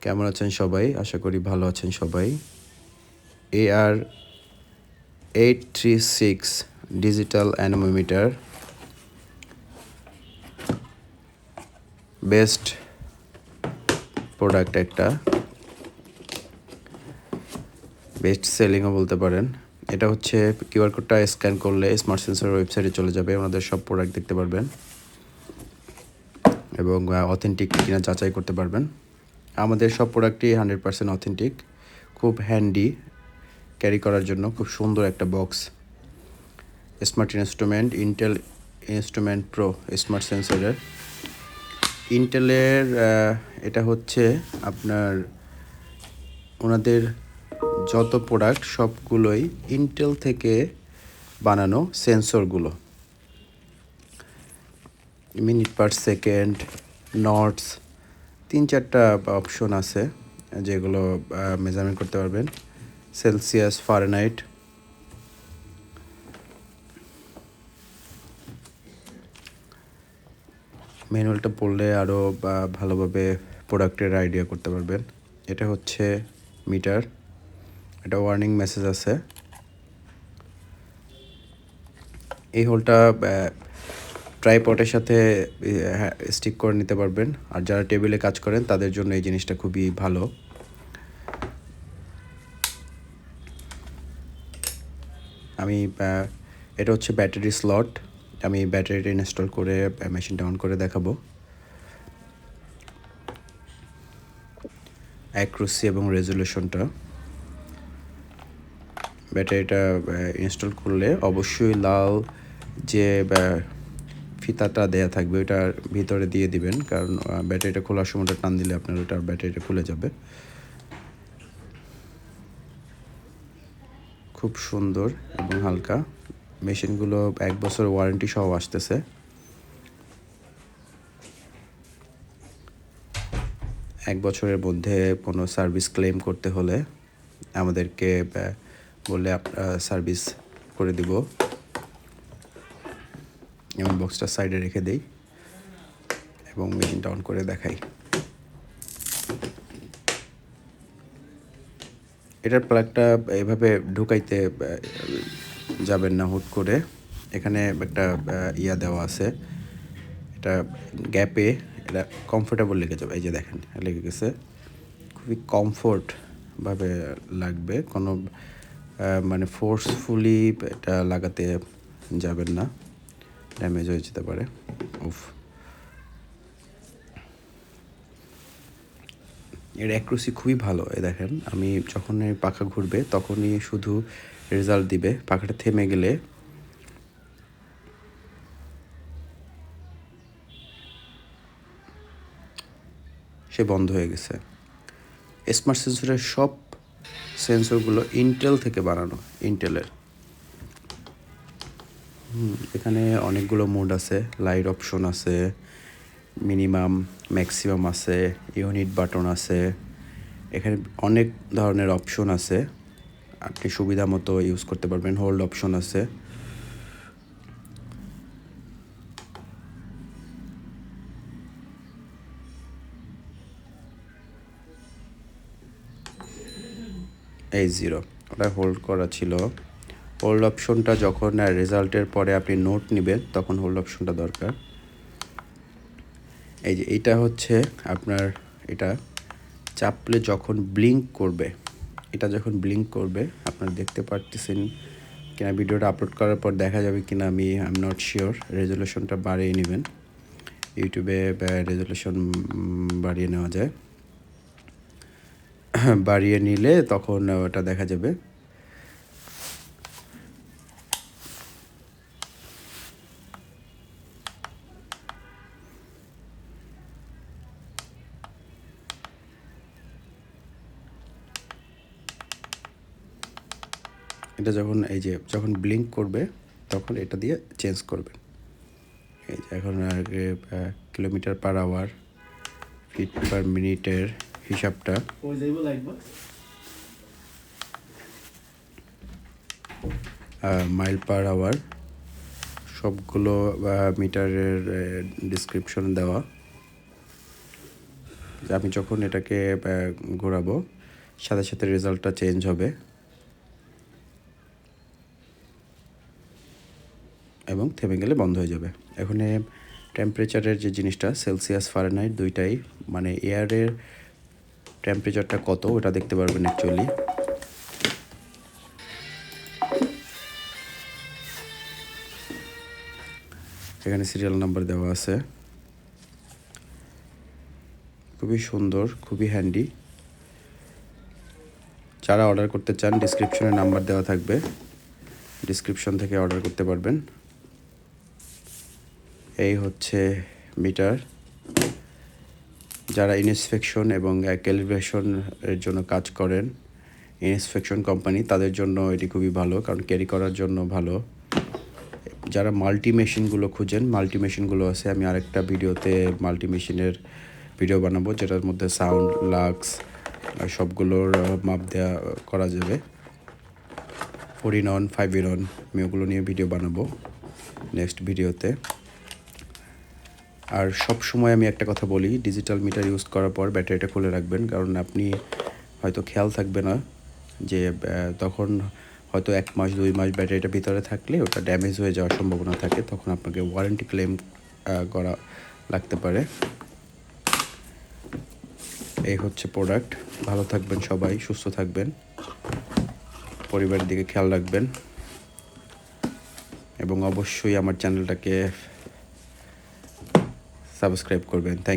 কেমন আছেন সবাই? আশা করি ভালো আছেন সবাই। AR836 ডিজিটাল অ্যানোমোমিটার বেস্ট প্রোডাক্ট, একটা বেস্ট সেলিংও বলতে পারেন। এটা হচ্ছে কিউআর কোডটা স্ক্যান করলে স্মার্ট সেন্সর ওয়েবসাইটে চলে যাবে, ওনাদের সব প্রোডাক্ট দেখতে পারবেন এবং অথেন্টিক কিনা যাচাই করতে পারবেন। আমাদের সব প্রোডাক্টই 100% অথেন্টিক, খুব হ্যান্ডি ক্যারি করার জন্য, খুব সুন্দর একটা box. Smart instrument, Intel instrument pro smart সেন্সরের। ইন্টেলের এটা হচ্ছে আপনার ওনাদের যত প্রোডাক্ট সবগুলোই ইন্টেল থেকে বানানো সেন্সরগুলো। মিনিট পার সেকেন্ড, নটস, 3-4টা অপশন আছে যেগুলো মেজারমেন্ট করতে পারবেন। Celsius, Fahrenheit. ম্যানুয়ালটা পড়লে আরও ভালোভাবে প্রোডাক্টের আইডিয়া করতে পারবেন। এটা হচ্ছে মিটার, এটা ওয়ার্নিং মেসেজ আছে। এই হোলটা ট্রাইপডের সাথে স্টিক করে নিতে পারবেন, আর যারা টেবিলে কাজ করেন তাদের জন্য এই জিনিসটা খুবই ভালো। এটা হচ্ছে ব্যাটারি স্লট, আমি ব্যাটারিটা ইনস্টল করে মেশিনটা অন করে দেখাবো। অ্যাকুরেসি এবং রেজুলেশনটা, ব্যাটারিটা ইনস্টল করলে অবশ্যই লাল যে ফিতাটা দেয়া থাকবে ওটার ভিতরে দিয়ে দিবেন, কারণ ব্যাটারিটা খোলার সময়টা টান দিলে আপনার ওটার ব্যাটারিটা খুলে যাবে। খুব সুন্দর এবং হালকা। মেশিনগুলো 1 বছর ওয়ারেন্টি সহ আসতেছে। এক বছরের মধ্যে কোনো সার্ভিস ক্লেম করতে হলে আমাদেরকে বললে সার্ভিস করে দিব। আমি বক্সটা সাইডে রেখে দেই এবং মেশিনটা অন করে দেখাই। এটার প্লাগটা এভাবে ঢুকাইতে যাবেন না হুট করে, এখানে একটা দেওয়া আছে, এটা গ্যাপে এটা কমফোর্টেবল লেগে যাবে। এই যে দেখেন লেগে গেছে, খুবই কমফোর্টভাবে লাগবে, কোনো মানে ফোর্সফুলি এটা লাগাতে যাবেন না, ড্যামেজ হয়ে যেতে পারে। এর অ্যাকুরেসি খুবই ভালো। দেখেন আমি যখন পাখা ঘুরবে তখনই শুধু রেজাল্ট দিবে, পাখাটা থেমে গেলে সে বন্ধ হয়ে গেছে। স্মার্ট সেন্সরের সব সেন্সরগুলো ইন্টেল থেকে বানানো, ইন্টেলের। এখানে অনেকগুলো মোড আছে, লাইট অপশন আছে, মিনিমাম, ম্যাক্সিমাম আছে, ইউনিট বাটন আছে, এখানে অনেক ধরনের অপশন আছে, আপনি সুবিধা মতো ইউজ করতে পারবেন। হোল্ড অপশন আছে। এই 0, ওটা হোল্ড করা ছিল। হোল্ড অপশনটা যখন রেজাল্টের পরে আপনি নোট নেবেন তখন হোল্ড অপশনটা দরকার। এই যে এইটা হচ্ছে আপনার, এটা চাপলে যখন ব্লিঙ্ক করবে, এটা যখন ব্লিঙ্ক করবে আপনারা দেখতে পারতেছেন কিনা, ভিডিওটা আপলোড করার পর দেখা যাবে কিনা আই এম নট শিওর। রেজুলেশনটা বাড়িয়ে নেবেন, ইউটিউবে রেজুলেশন বাড়িয়ে নেওয়া যায়, বাড়িয়ে নিলে তখন ওটা দেখা যাবে। এটা যখন যখন ব্লিঙ্ক করবে তখন এটা দিয়ে চেঞ্জ করবেন। এই যে এখন আগে kilometre per hour, feet per মিনিটের হিসাবটা, মাইল পার আওয়ার, সবগুলো মিটারের ডিসক্রিপশন দেওয়া। আমি যখন এটাকে ঘোরাবো সাথে সাথে রেজাল্টটা চেঞ্জ হবে এবং থেমে গেলে বন্ধ হয়ে যাবে। এখানে টেম্পারেচারের যে জিনিসটা সেলসিয়াস ফারেনহাইট দুইটাই, মানে এয়ারের টেম্পারেচারটা কত ওটা দেখতে পারবেন অ্যাকচুয়ালি। এখানে সিরিয়াল নাম্বার দেওয়া আছে, খুবই সুন্দর, খুবই হ্যান্ডি। যারা অর্ডার করতে চান ডিসক্রিপশনে নাম্বার দেওয়া থাকবে, ডিসক্রিপশন থেকে অর্ডার করতে পারবেন। এই হচ্ছে মিটার। যারা ইনস্পেকশন এবং ক্যালিব্রেশন এর জন্য কাজ করেন, ইনস্পেকশন কোম্পানি, তাদের জন্য এটি খুবই ভালো, কারণ ক্যারি করার জন্য ভালো। যারা মাল্টি মেশিনগুলো খুঁজেন, মাল্টি মেশিনগুলো আছে, আমি আরেকটা ভিডিওতে মাল্টি মেশিনের ভিডিও বানাবো, যেটার মধ্যে সাউন্ড, লাক্স আর সবগুলোর মাপ দেওয়া করা যাবে। 4-in-1, 5-in-1, আমি ওগুলো নিয়ে ভিডিও বানাবো নেক্সট ভিডিওতে। আর সব সময় আমি একটা কথা বলি, ডিজিটাল মিটার ইউজ করার পর ব্যাটারিটা খুলে রাখবেন, কারণ আপনি হয়তো খেয়াল থাকবে না যে তখন হয়তো 1 মাস 2 মাস ব্যাটারিটা ভিতরে থাকলে ওটা ড্যামেজ হয়ে যাওয়ার সম্ভাবনা থাকে, তখন আপনাকে ওয়ারেন্টি ক্লেম করা লাগতে পারে। এই হচ্ছে প্রোডাক্ট। ভালো থাকবেন সবাই, সুস্থ থাকবেন, পরিবারের দিকে খেয়াল রাখবেন এবং অবশ্যই আমার চ্যানেলটাকে সাবস্ক্রাইব করবেন। থ্যাংক